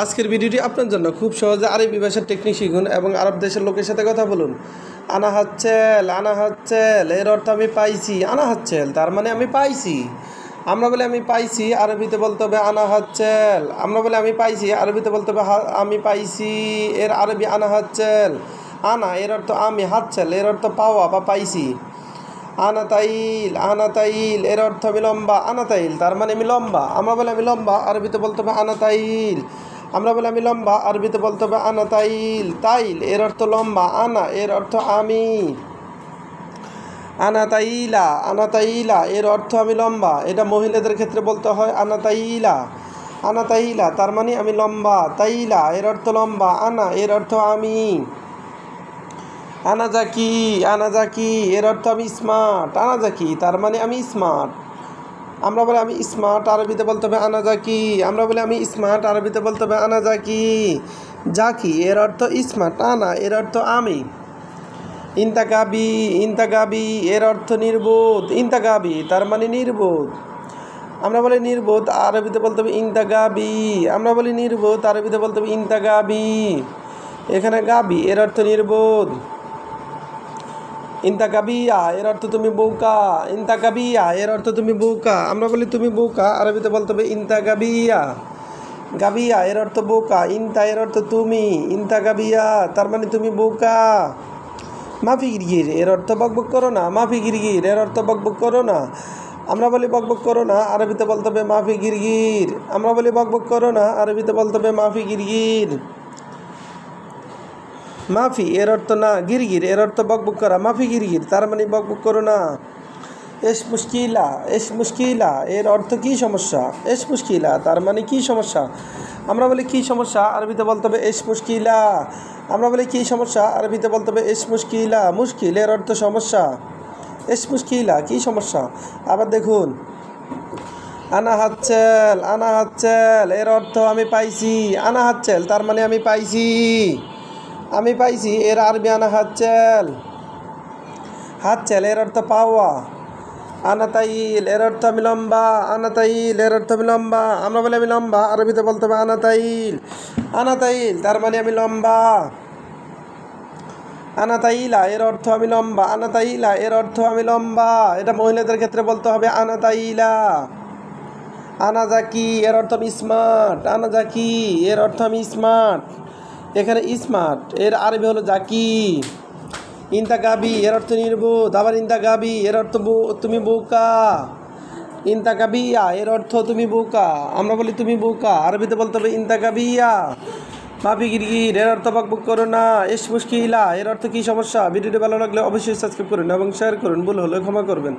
আজকের ভিডিওটি আপনার জন্য খুব সহজে আরবি ভাষার টেকনিক শিখুন এবং আরব দেশের লোকের সাথে কথা বলুন। আনা হাচ্ছেল এর অর্থ আমি পাইছি। আনা হাচ্ছেল তার মানে আমি পাইছি। আমরা বলে আমি পাইছি, আরবিতে বলতে হবে আনা হাচ্ছেল। আমরা বলে আমি পাইছি, আরবিতে বলতে হবে আমি পাইছি। এর আরবি আনা হাচ্ছেল। আনা এর অর্থ আমি, হাচ্ছেল এর অর্থ পাওয়া বা পাইছি। আনাতাইল এর অর্থ আমি লম্বা। আনাতাইল তার মানে আমি লম্বা। আমরা বলে আমি লম্বা, আরবিতে বলতে হবে আনাতাইল। আমরা বলে আমি লম্বা, আরবিতে বলতে হবে আনাতাইল। তাইল এর অর্থ লম্বা। আনা এর অর্থ আমি। আনাতাইলা এর অর্থ আমি লম্বা। এটা মহিলাদের ক্ষেত্রে বলতে হয় আনাতাইলা তার মানে আমি লম্বা। তাইলা এর অর্থ লম্বা। আনা এর অর্থ আমি। আনাজাকি এর অর্থ আমি স্মার্ট। আনাজাকি তার মানে আমি স্মার্ট। আমরা বলে আমি স্মার্ট, আরবিতে বলতে হবে আনাজাকি। আমরা বলে আমি স্মার্ট, আরবিতে বলতে হবে আনাজাকি। জাকি এর অর্থ স্মার্ট। আনা এর অর্থ আমি। ইন্তাগাবি এর অর্থ নির্বোধ। ইন্তাগাবি তার মানে নির্বোধ। আমরা বলি নির্বোধ, আরবিতে বলতে হবে ইন্তাগাবি। আমরা বলি নির্বোধ, আরবিতে বলতে হবে ইন্তাগাবি। এখানে গাবি এর অর্থ নির্বোধ। ইন্তাকাবিয়া এর অর্থ তুমি বোকা। ইন্তাকাবিয়া এর অর্থ তুমি বোকা। আমরা বলি তুমি বোকা, আরবিতে বলতে হবে ইন্তাকাবিয়া। গাবিয়া এর অর্থ বোকা। ইন্তা এর অর্থ তুমি। ইন্তাকাবিয়া তার মানে তুমি বোকা। মাফি গিরগির এর অর্থ বকবক করো না। মাফি গিরগির এর অর্থ বকবক করো না। আমরা বলি বকবক করো না, আরবিতে বলতে হবে মাফি গিরগির। আমরা বলি বকবক করো না, আরবিতে বলতে হবে মাফি গিরগির। মাফি এর অর্থ না, গিরগির এর অর্থ বকবক করা। মাফি গিরগির তার মানে বকবক করো না। এস মুশকিলা এর অর্থ কি সমস্যা। এস মুশকিলা তার মানে কি সমস্যা। আমরা বলি কি সমস্যা, আরবিতে বলতে হবে এস মুশকিলা। আমরা বলি কি সমস্যা, আরবিতে বলতে হবে এস মুশকিলা। মুশকিল এর অর্থ সমস্যা। এস মুশকিলা কি সমস্যা। আবার দেখুন, আনা হাচ্ছেল এর অর্থ আমি পাইছি। আনা হাচ্ছেল তার মানে আমি পাইছি। এর আরবি আনা হাচ্ছেল এর অর্থ পাওয়া। আনাতাইল এর অর্থ আমি লম্বা। আমরা বলে আমি লম্বা, আরবিতে বলতে হবে আনাতাইল তার মানে আমি লম্বা। আনাতাইলা এর অর্থ আমি লম্বা। এটা মহিলাদের ক্ষেত্রে বলতে হবে আনাতাইলা। আনাজাকি এর অর্থ আমি স্মার্ট। এখানে স্মার্ট এর আরবি হলো জাকি। ইন্তাকাবি এর অর্থ নির্বোধ। আবার ইন্তাকাবি এর অর্থ তুমি বোকা। ইন্তাকাবিয়া এর অর্থ তুমি বোকা। আমরা বলি তুমি বোকা, আরবিতে বলতে হবে ইন্তাকাবিয়া। মাফি গিরগির এর অর্থ বকবক করো না। এস মুশকিলা এর অর্থ কি সমস্যা। ভিডিওটি ভালো লাগলে অবশ্যই সাবস্ক্রাইব করুন এবং শেয়ার করুন। ভুল হলে ক্ষমা করবেন।